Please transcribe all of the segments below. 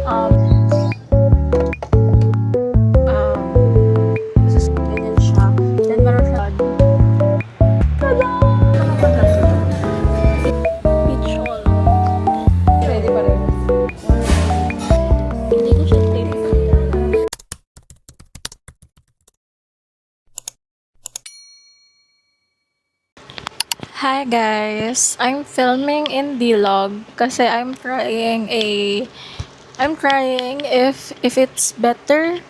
Ganyan siya. Then, meron siya. Tada! Ano ba ganyan? Pichol. Pwede pa rin. Hindi ko siya tape. Hi guys! I'm filming in Vlog kasi I'm trying if it's better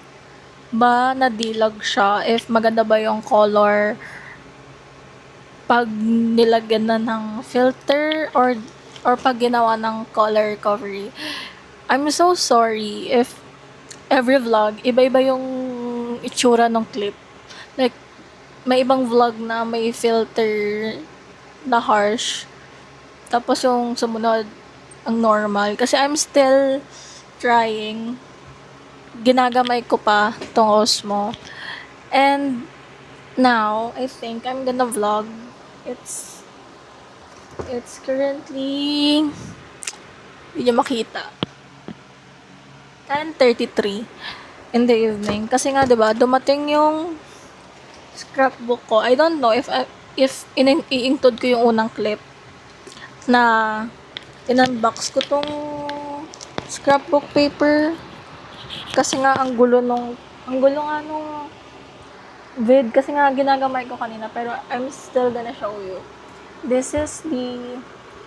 ba na Vlog siya, if maganda ba yung color pag nilagyan na ng filter or pag ginawa ng color recovery. I'm so sorry if every vlog iba-iba yung itsura ng clip. Like may ibang vlog na may filter na harsh. Tapos yung sumunod, ang normal. Kasi I'm still trying. Ginagamay ko pa tong Osmo. And now, I think I'm gonna vlog. It's currently, hindi nyo makita, 10:33 in the evening. Kasi nga, 'di ba, dumating yung scrapbook ko. I don't know if i-include ko yung unang clip na in-unbox ko tong scrapbook paper kasi nga ang gulo nga nung vid kasi nga ginagamay ko kanina, pero I'm still gonna show you. This is the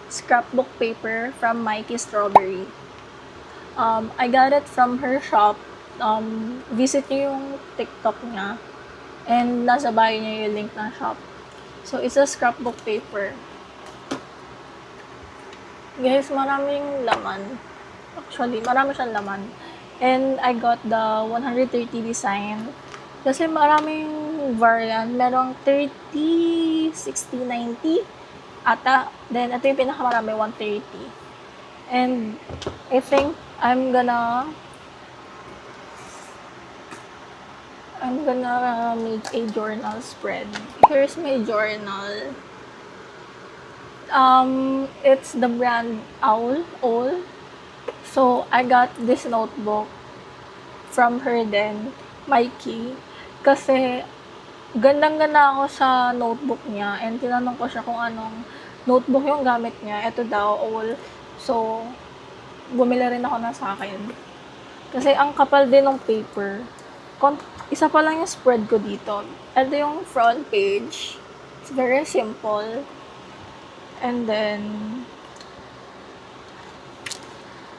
scrapbook paper from Mikey Strawberry. I got it from her shop. Visit niyo yung TikTok niya and nasa bio niya yung link ng shop. So it's a scrapbook paper. Guys, maraming laman. Actually, marami siyang laman. And I got the 130 design. Kasi maraming variant. Merong 30, 60, 90 ata. Then, ito yung pinakamarami, 130. And I think I'm gonna make a journal spread. Here's my journal. It's the brand Owl. So, I got this notebook from her then, Mikey. Kasi, gandang-ganda ako sa notebook niya. And tinanong ko siya kung anong notebook yung gamit niya. Ito daw, Owl. So, bumili rin ako na sa akin. Kasi, ang kapal din ng paper. Isa pa lang yung spread ko dito. Ito yung front page. It's very simple. And then,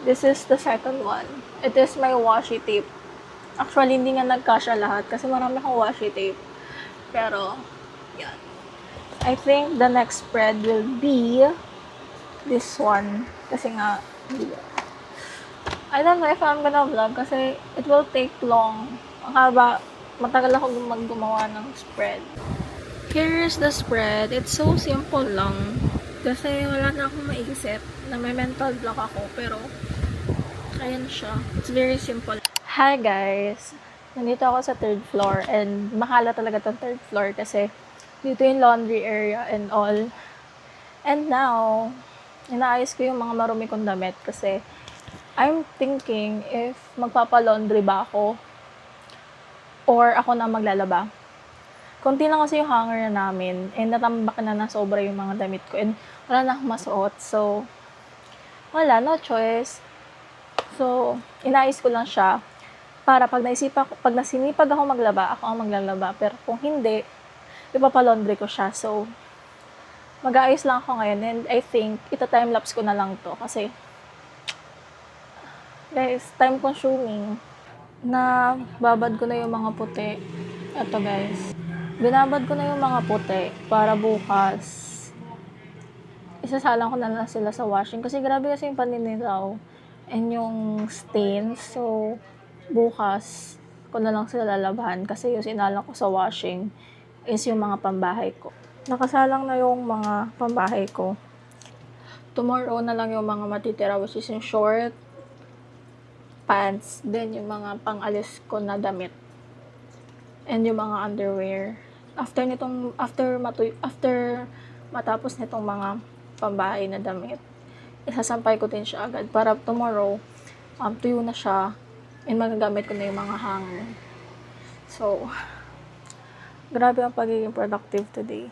this is the second one. It is my washi tape. Actually, hindi nga nagkasya lahat kasi marami akong washi tape. Pero, yan. I think the next spread will be this one. Kasi nga, I don't know if I'm gonna vlog kasi it will take long. Ang haba, matagal ako gumawa ng spread. Here's the spread. It's so simple lang. Kasi wala na akong maisip na may mental block ako. Pero, ayan siya. It's very simple. Hi guys! Nandito ako sa third floor and mahala talaga tong third floor kasi dito yung laundry area and all. And now, inaayos ko yung mga marumi kong damit kasi I'm thinking if magpapa-laundry ba ako or ako na maglalaba. Konti lang kasi yung hanger na namin and natambak na sobra yung mga damit ko and wala na akong masuot. So, wala, no choice. So, inayos ko lang siya para pag nasinipag ako maglaba, ako ang maglalaba. Pero kung hindi, ipapalaundry ko siya. So, mag-aayos lang ako ngayon and I think ita-timelapse ko na lang to kasi guys, time consuming. Na babad ko na yung mga puti. Ito guys. Binabad ko na yung mga puti para bukas isasalang ko na lang sila sa washing kasi grabe kasi yung paniniraw and yung stains. So, bukas ko na lang sila lalabahan kasi yung sinalang ko sa washing is yung mga pambahay ko. Nakasalang na yung mga pambahay ko. Tomorrow na lang yung mga matitira, which is yung short, pants, then yung mga pang-alis ko na damit, and yung mga underwear. After matapos nitong mga pambahay na damit, isasampay ko din siya agad para tomorrow, tuyo na siya, and magagamit ko na yung mga hangin. So, grabe ang pagiging productive today.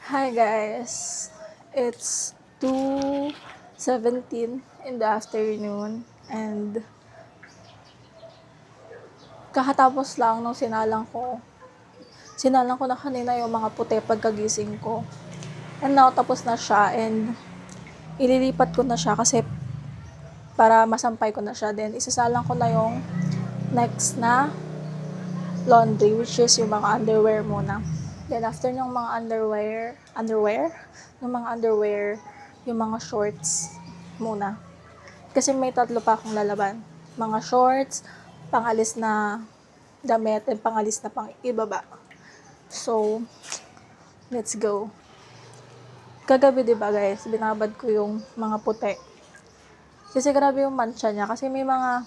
Hi guys! It's 2:17 in the afternoon, and kakatapos lang nung sinalang ko na kanina yung mga puti pagkagising ko. And now, tapos na siya, and ililipat ko na siya kasi para masampay ko na siya. Then, isasalang ko na yung next na laundry, which is yung mga underwear muna. Then, after yung mga underwear, yung mga shorts muna. Kasi may 3 pa akong lalaban. Mga shorts, pangalis na damit, and pangalis na pang ibaba. So, let's go. Kagabi, diba guys, binabad ko yung mga puti. Kasi grabe yung mancha niya. Kasi may mga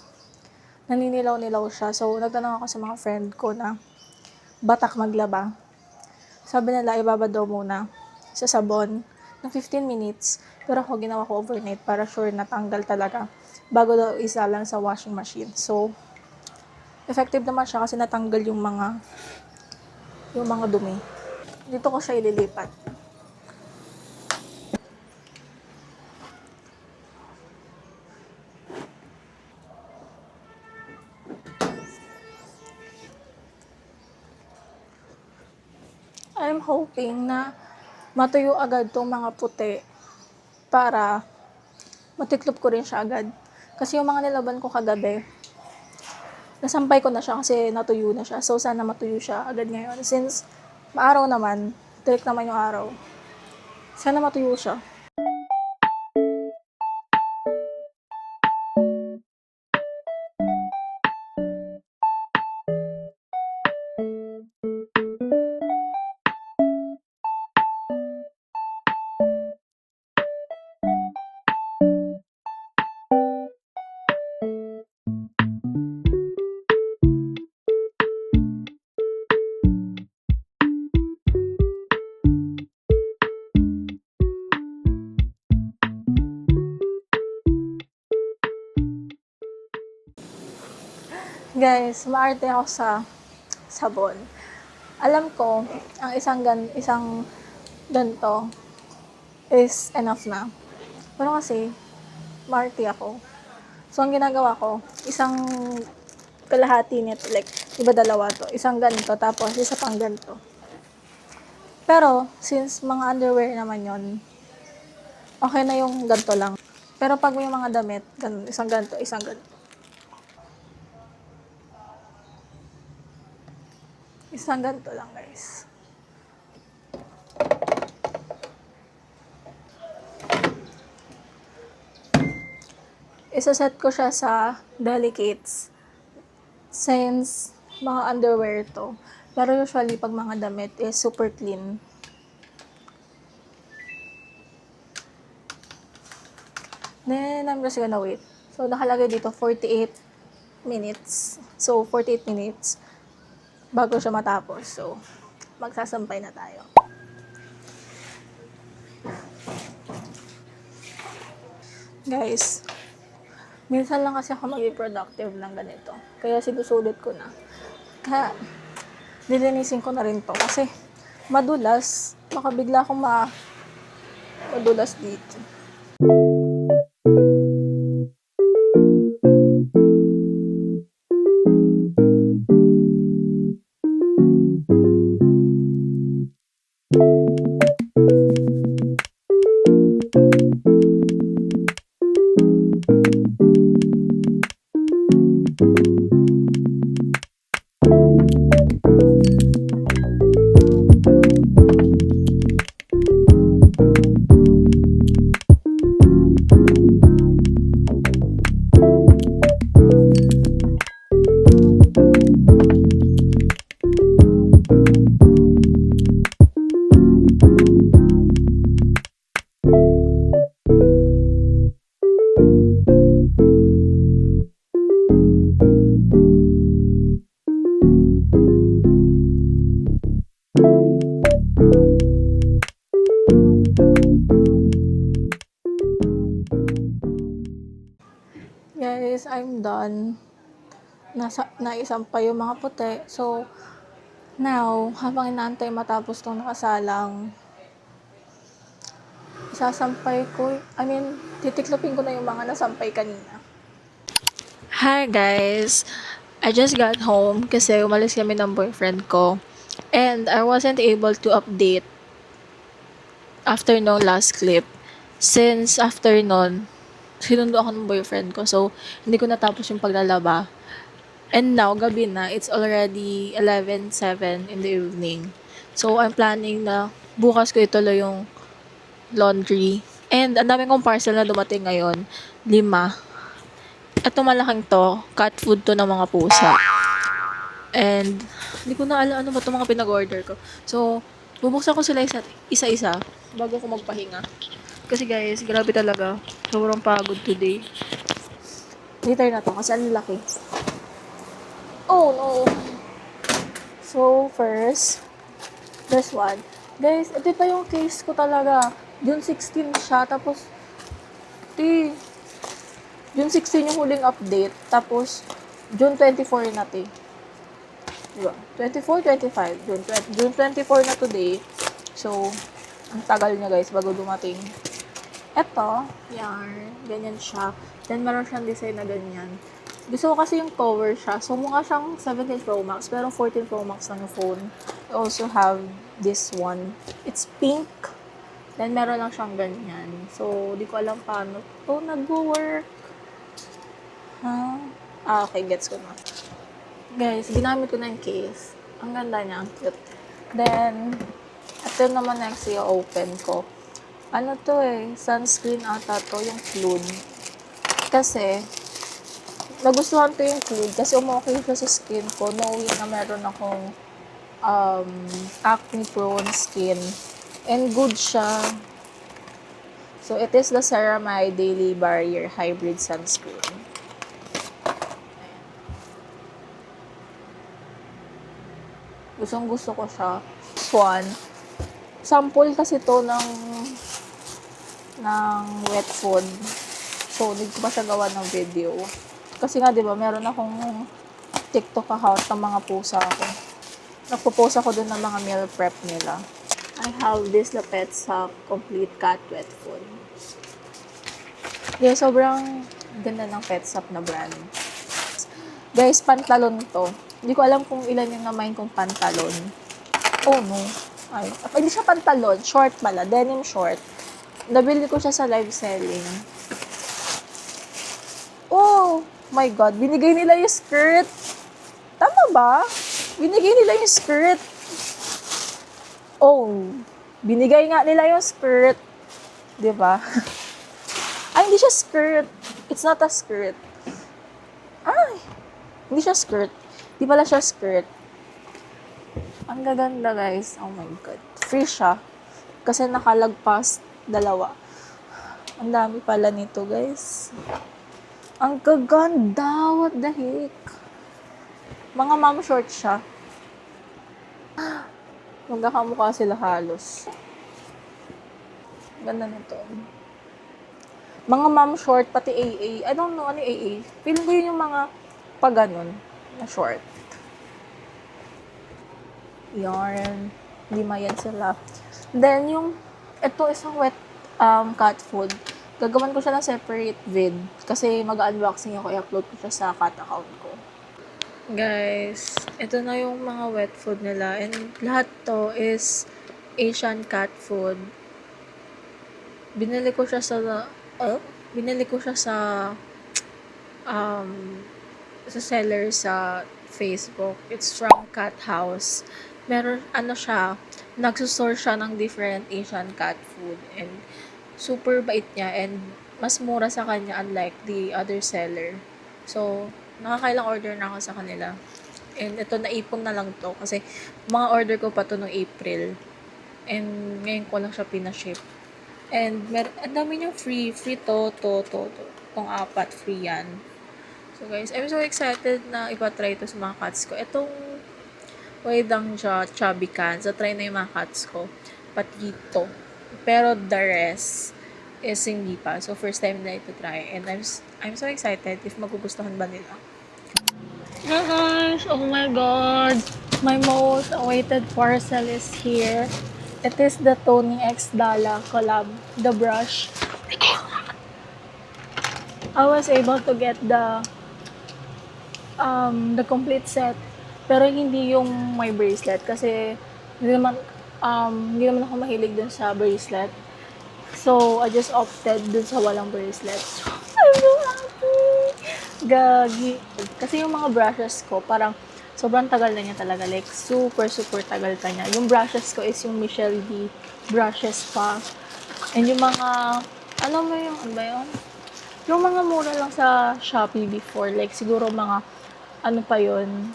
naninilaw-nilaw siya. So, nagtanong ako sa mga friend ko na batak maglaba. Sabi nila, ibabad daw muna sa sabon ng 15 minutes. Pero ako, ginawa ko overnight para sure na tanggal talaga bago daw isalang sa washing machine. So, effective naman siya kasi natanggal yung mga dumi. Dito ko siya ililipat. I'm hoping na matuyo agad tong mga puti para matiklop ko rin siya agad. Kasi yung mga nilaban ko kagabi, nasampay ko na siya kasi natuyo na siya. So, sana matuyo siya agad ngayon. Since maaraw naman, direct naman yung araw. Sana matuyo siya. Guys, maarte ako sa sabon. Alam ko, ang isang ganito is enough na. Pero kasi, maarte ako. So, ang ginagawa ko, isang kalahati nito, like, iba dalawa to. Isang ganito, tapos isa pang ganito. Pero, since mga underwear naman yon, okay na yung ganito lang. Pero pag may mga damit, isang ganito, isang ganito. Isang ganito lang, guys. Isa-set ko siya sa delicates. Since mga underwear to. Pero usually, pag mga damit is super clean. Then, I'm just gonna wait. So, nakalagay dito 48 minutes. So, 48 minutes bago siya matapos. So, magsasampay na tayo. Guys, minsan lang kasi ako maging productive ng ganito. Kaya sinusulit ko na. Kaya, nilinisin ko na rin to. Kasi, madulas. Baka bigla akong madulas dito. I'm done. Naisampay yung mga puti. So, now, habang inaantay matapos tong nakasalang, titiklopin ko na yung mga nasampay kanina. Hi guys! I just got home kasi umalis kami ng boyfriend ko. And I wasn't able to update after no last clip. Since after nun, sinundo ako ng boyfriend ko. So, hindi ko natapos yung paglalaba. And now, gabi na. It's already 11:07 in the evening. So, I'm planning na bukas ko ituloy yung laundry. And ang dami kong parcel na dumating ngayon. 5. Ito malaking to, cat food to ng mga pusa. And, hindi ko na alam ano ba itong mga pinag-order ko. So, bubuksan ko sila isa-isa bago ko magpahinga. Kasi guys, grabe talaga. Sobrang pagod today. Later na to kasi ang laki. Oh no! So, first, this one. Guys, ito pa yung case ko talaga. June 16 siya, tapos, June 16 yung huling update, tapos, June 24 na diba? 24, 25. June 24 na today. So, ang tagal niya guys, bago dumating. Eto, yarn. Ganyan siya. Then, meron siyang design na ganyan. Gusto ko kasi yung cover siya. So, mukha siyang 17 Pro Max, pero 14 Pro Max lang yung phone. I also have this one. It's pink. Then, meron lang siyang ganyan. So, di ko alam paano to nag-work. Okay, gets ko na. Guys, ginamit ko na yung case. Ang ganda niya, ang cute. Then, ito naman next i-open ko. Ano to sunscreen ata to, yung Flood. Kasi, nagustuhan ko yung Flood kasi umokay siya sa skin ko, knowing na meron akong acne-prone skin. And good siya. So, it is the Ceramide Daily Barrier Hybrid Sunscreen. Gusto ko siya. This one. Sample kasi to ng wet food. So, hindi ko pa siya gawa ng video. Kasi nga, di ba, meron akong TikTok account ng mga pusa ko. Nagpo-post ako dun ng mga meal prep nila. I have this La Petsa Complete Cat Wet Food. Yeah, sobrang ganda ng Petsap na brand. Guys, pantalon to. Hindi ko alam kung ilan yung namain kong pantalon. Oh no. Ay, hindi siya pantalon. Short pala. Denim short. Nabili ko siya sa live selling. Oh my God. Binigay nila yung skirt. Tama ba? Binigay nila yung skirt. Oh. Binigay nga nila yung skirt. Diba? Ay, hindi siya skirt. It's not a skirt. Ay. Hindi siya skirt. Di pala siya skirt. Ang gaganda, guys. Oh my God. Free siya. Kasi nakalagpas 2. Ang dami pala nito, guys. Ang gaganda. What the heck? Mga mom short siya. Magkakamukha sila halos. Ganda nito. Mga mom short, pati AA. I don't know ano yung AA. Feeling ko yun yung mga pag ganun na short. Yarn. 5 yan sila. Then, ito isang wet cat food. Gagawan ko siya ng separate vid. Kasi mag-unboxing ako, i-upload ko siya sa cat account ko. Guys, ito na yung mga wet food nila. And lahat to is Asian cat food. Binili ko siya sa seller sa Facebook. It's from Cat House. Meron, nagsusort siya ng different Asian cat food. And super bait niya. And mas mura sa kanya unlike the other seller. So, nakakailang order na ako sa kanila. And ito, naipon na lang to. Kasi mga order ko pa to noong April. And ngayon ko lang siya pinaship. And ang dami niyang free. Free to. Itong 4, free yan. So guys, I'm so excited na ipatry ito sa mga cats ko. Itong Wedang Chubby Can. So try na yung mga cats ko. Pati ito. Pero the rest, is hindi pa. So, first time nila ito try. And I'm so excited if magugustuhan ba nila. Yeah, guys! Oh my God! My most awaited parcel is here. It is the Tony X Dala collab. The brush. I was able to get the complete set. Pero hindi yung my bracelet. Kasi hindi naman ako mahilig dun sa bracelet. So, I just opted dun sa walang bracelet. So, I'm so happy! Gagi. Kasi yung mga brushes ko, parang sobrang tagal na niya talaga. Like, super tagal pa niya. Yung brushes ko is yung Michelle D brushes pa. And yung mga, ano ba yun? Yung mga mura lang sa Shopee before. Like, siguro mga, ano pa yun?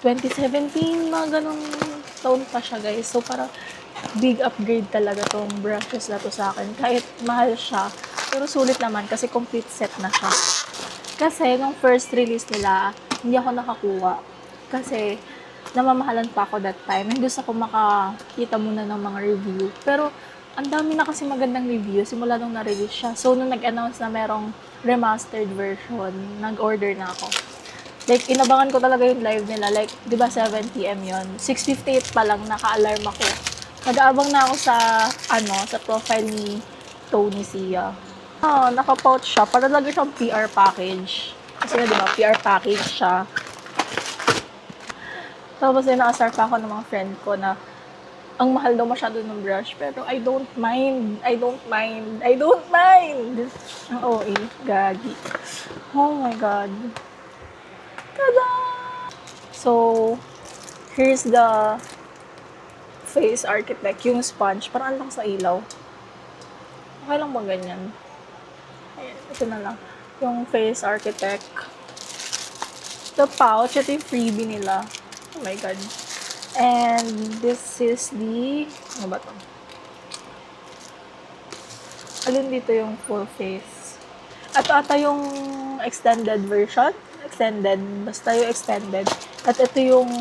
2017, mga ganong taon pa siya, guys. So, parang big upgrade talaga tong brushes na to sa akin. Kahit mahal siya, pero sulit naman kasi complete set na siya. Kasi, nung first release nila, hindi ako nakakuha. Kasi, namamahalan pa ako that time. Hindi gusto ko makakita muna ng mga review. Pero, ang dami na kasi magandang review simula nung na-release siya. So, nung nag-announce na merong remastered version, nag-order na ako. Like, inabangan ko talaga yung live nila. Like, di ba 7 p.m. yun? 6:58 pa lang, naka-alarm ako. Nag-aabang na ako sa profile ni Tony Sia. Naka-pouch siya. Para lagi siyang PR package. Kasi di ba, PR package siya. Tapos na-asar pa ako ng mga friend ko na ang mahal daw masyado ng brush. Pero I don't mind. Ang OA. Gagi. Oh my God. Tada! So, here's the Face Architect. Yung sponge. Parang lang sa ilaw. Okay lang ba ganyan? Ayan, ito na lang. Yung Face Architect. The pouch. Ito yung freebie nila. Oh my God. And this is the... Ano ba ito? Alin dito yung full face? At ata yung extended version. Basta yung extended. At ito yung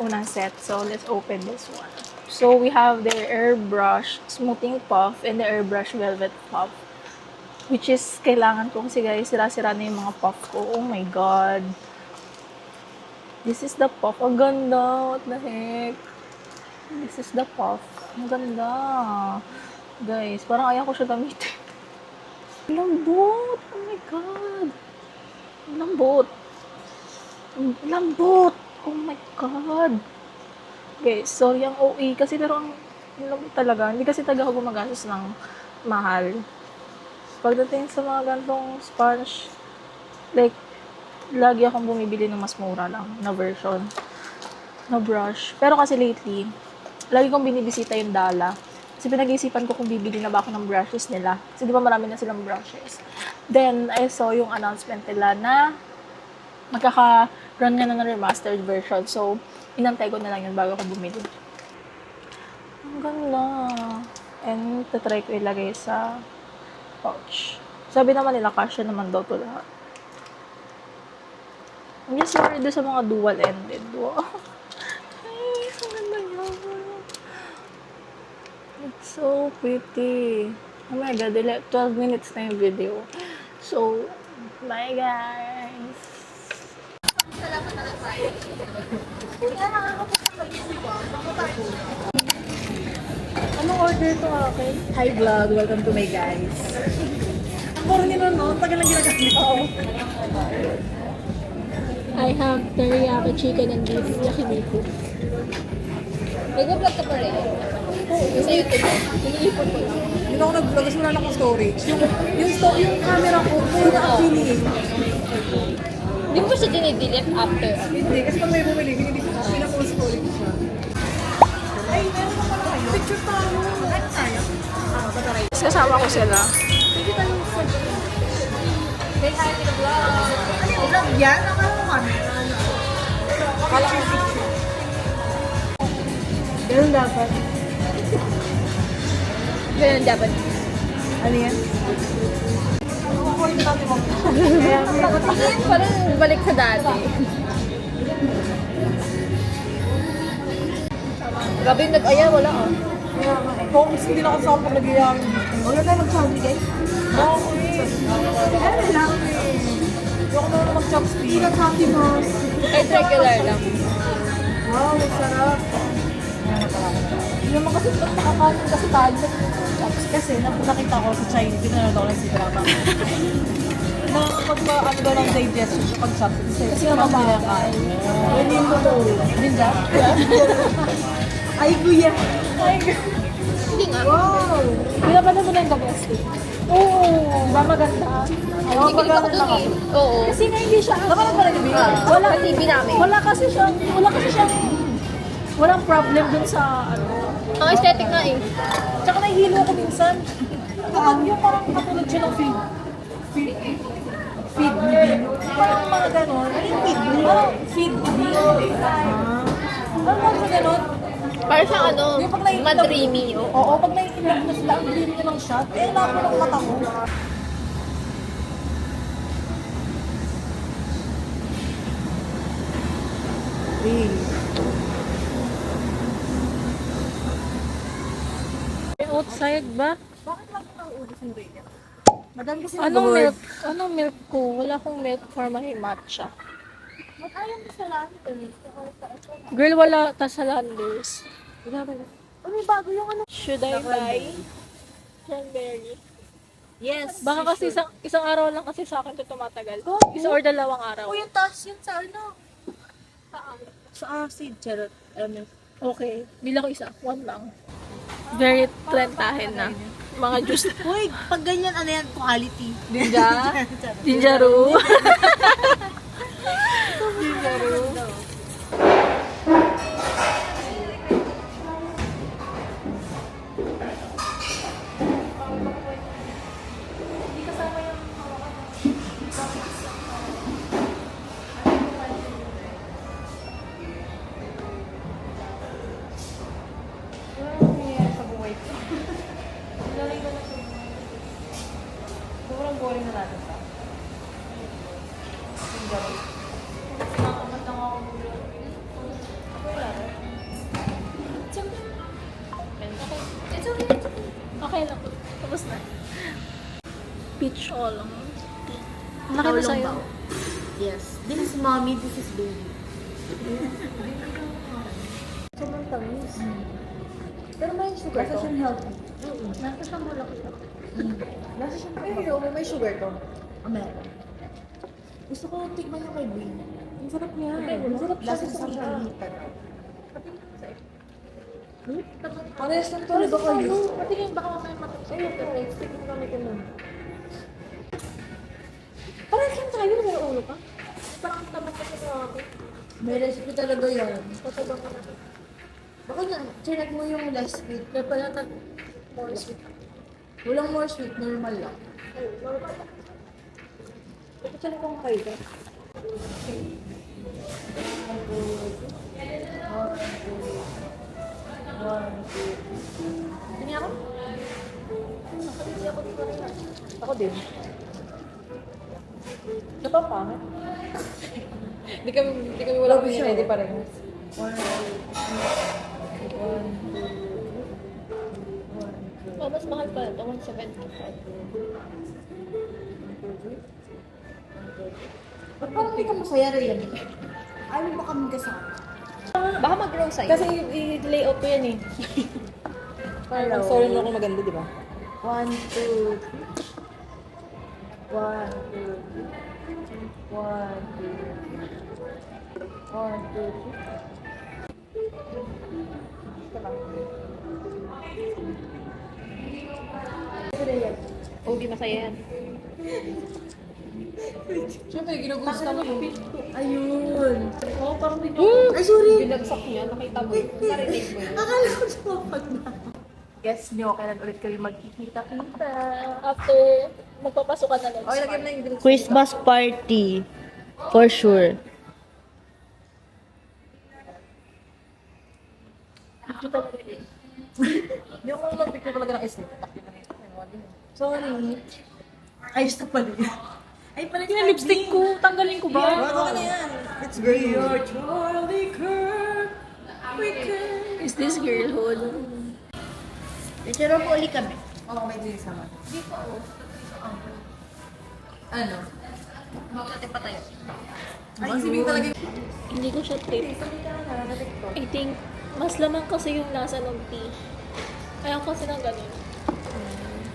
unang set. So, let's open this one. So, we have the Airbrush Smoothing Puff and the Airbrush Velvet Puff. Which is, kailangan ko kasi guys, sira-sira na yung mga puff ko. Oh my God. This is the puff. Ang ganda. What the heck? This is the puff. Ang ganda. Guys, parang ayaw ko siya gamitin. Lambot. Oh my God. Lambot. Oh my God. Okay, so yung OE, kasi pero ang lambot talaga. Hindi kasi taga ako gumagastos ng mahal. Pagdating sa mga gantong sponge, like, lagi akong bumibili ng mas mura lang na version na brush. Pero kasi lately, lagi kong binibisita yung Dala. Kasi pinag-iisipan ko kung bibili na ba ako ng brushes nila. Kasi di ba marami na silang brushes. Then, I saw yung announcement nila na magkaka-run nga na ng remastered version. So, inantay ko na lang yun bago ako bumili. Ang ganda. And, tatry ko ilagay sa pouch. Sabi naman nila, kasya naman daw to lahat. I'm just worried sa mga dual-ended. Wow. Ay, ang ganda yun. It's so pretty. Oh my God, 12 minutes na yung video. So, bye guys! Anong order to akin? Hi vlog, welcome to my guys. Ang moro nyo nun, no? Tagal lang ginagamit ako. I have teriyaki chicken and beef yakiniku. Nag-vlog ka pa rin? Oo, Sa YouTube, iniipon ko lang. Hindi na ako nag-vlog kasi wala na akong storage. Yung camera ko, puro na affiliate. Hindi mo ba siya dinidelete after? Hindi, kasi pag may bumili, binili ko kasi na post storage siya. Ay, meron pa pala kayo. Picture tayo. Ay, tayo. Pataray. Kasama ko sila. Pwede tayo sa... Say hi to the vlog. Ano yung vlog yan? Akala mo camera. Akala ko picture. Ganun dapat. Ganun dapat. Ano yan? Parang balik sa dati. Grabe yung nag-aya, wala ah. Kung hindi na ako sa pag nag-iayang. Wala tayo mag-chubby guys. Okay. Ano lang eh. Hindi ako naman mag-chubby. Hindi na happy boss. Kahit regular lang. Wow, sarap. Hindi naman kasi nakakain kasi tayo sa chubs. Kasi nakita ko sa Chinese, pinanood ako ng si drama. Na kapag ano daw ng digestion sa pag-chubs. Kasi naman makakain. Hindi mo to. Ninja? Ay, kuya. Ay, kuya. Hindi nga. Wow! Pinapanood mo na yung domestic. Oo. Diba maganda? Oo, Hindi ko dun eh. Oo. Kasi nga hindi siya. Napanood mo na yung video? Wala sa TV namin. Wala kasi siyang, walang problem dun sa, ano. Ang aesthetic nga eh. Tsaka nahihilo ko minsan. Yung parang katulad siya ng feed me. Parang mga ganon. Ano yung feed me? Parang feed me. Parang mga ganon. Para sa ano, Yung pag naiinom- madreamy. Oh. Oo, pag naiinom na sila, ang dream niya ng shot, eh, labo ng mata ko. Outside ba? Bakit lang ang ulit ng gaya? Madam kasi Anong milk? Anong milk ko? Wala akong milk for my matcha. Mag-ayang sa lahat Girl, wala ta sa Landers. Oh, may bago yung ano. Should I buy cranberry? Yes. Baka kasi isang araw lang kasi sa akin ito tumatagal. Isa or dalawang araw. Oh, yung taas yun sa ano? Saan? Sa acid, charot. Okay. Bilang ko isa. One lang. Very trentahin na. Mga juice. Uy, pag ganyan, ano yan, quality. Ninja? Ninjaru? Sobrang boring na natin sa. Okay lang. Tapos na. Peach all. Laki na sa'yo. Yes. This is mommy, this is baby. Sobrang tamis. Pero may sugar to. Lasa siyang healthy. Lasa siyang malaki. Lasa siyang may sugar to. Meron. Gusto ko tikman yung kay Green. Ang sarap niya. Ang sarap siya sa panghitan. Parehas lang talaga kayo. Patingin baka mamaya matapos. Ayun, pero stick mo kami ganun. Parehas lang tayo, may ulo ka. Parang tamat kasi sa akin. May recipe talaga yan. Patabang ka na. Baka na, chinek mo yung less sweet. Kaya pala more sweet. Walang more sweet, normal lang. Oh, normal lang. Ito siya lang kung kayo. Hindi ako? Nakabili ako dito rin. Ako din. Ito pa pangit. Hindi kami wala Grabe siya, ready oh. pa rin. Oh, mas mahal pa ito. 175. Ba't parang hindi ka masaya rin? Ayaw mo kami kasama. Baka mag-grow sa'yo. Kasi i-layout ko yan eh. Parang sorry na ako maganda, di ba? 1, 2, 3. 1, 2, 1, 2, 1, 2, 3. Oh, di masaya yan. Siyempre, ginugusto mo. Ayun. Oo, parang din Ay, sorry. binagsak niya. Nakita mo. Narinig mo yun. Akala ko sumapag na. Guess nyo, kailan ulit kami magkikita-kita. After, magpapasok ka na next Okay, lagyan month. na yung drinks. Christmas party. For sure. Hindi ako mag-picture talaga ng isip. Sorry. Ayos na pala yun. Ay, pala yung lipstick ko. Tanggalin ko ba? Okay na yan. It's great. Charlie Kirk. We can. Is this girlhood? Picture mo uli kami. Oo, may drink sama. Di pa oh. Ano? Bakit pa tayo? Ay, isipin talaga yung... Hindi ko siya trip. I think, mas lamang kasi yung lasa ng tea. Ayaw kasi ng ganun.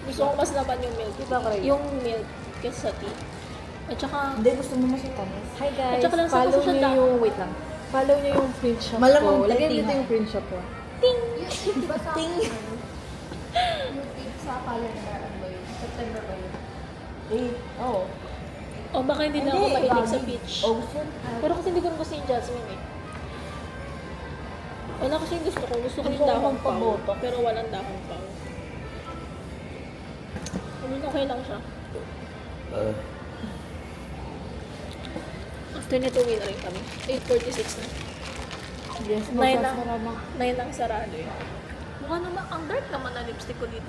Gusto ko mas laman yung milk. Yung milk kesa tea. At saka, Hindi, gusto mo masitamis. Hi guys, At saka lang sa follow kasi siya niyo da- yung, wait lang. Follow niyo yung print shop Malamang ko. Lagyan ting. dito yung print shop ko. ting! Ting! Sa calendar, ano ba yun? September ba yun? Oo. O baka hindi na ako mahilig sa peach. August yun. Pero kasi hindi ko gusto yung jasmine eh. Wala kasi yung gusto ko. Gusto ko yung Gusto ko dahong pao. magpaboto. Pero walang dahong pao. Okay lang siya. After nito, uwi na rin kami. 8:46 na. Yes, 9 na. magsasara na. 9 ang sarado eh. Mukha naman, ang dark naman na lipstick ko dito.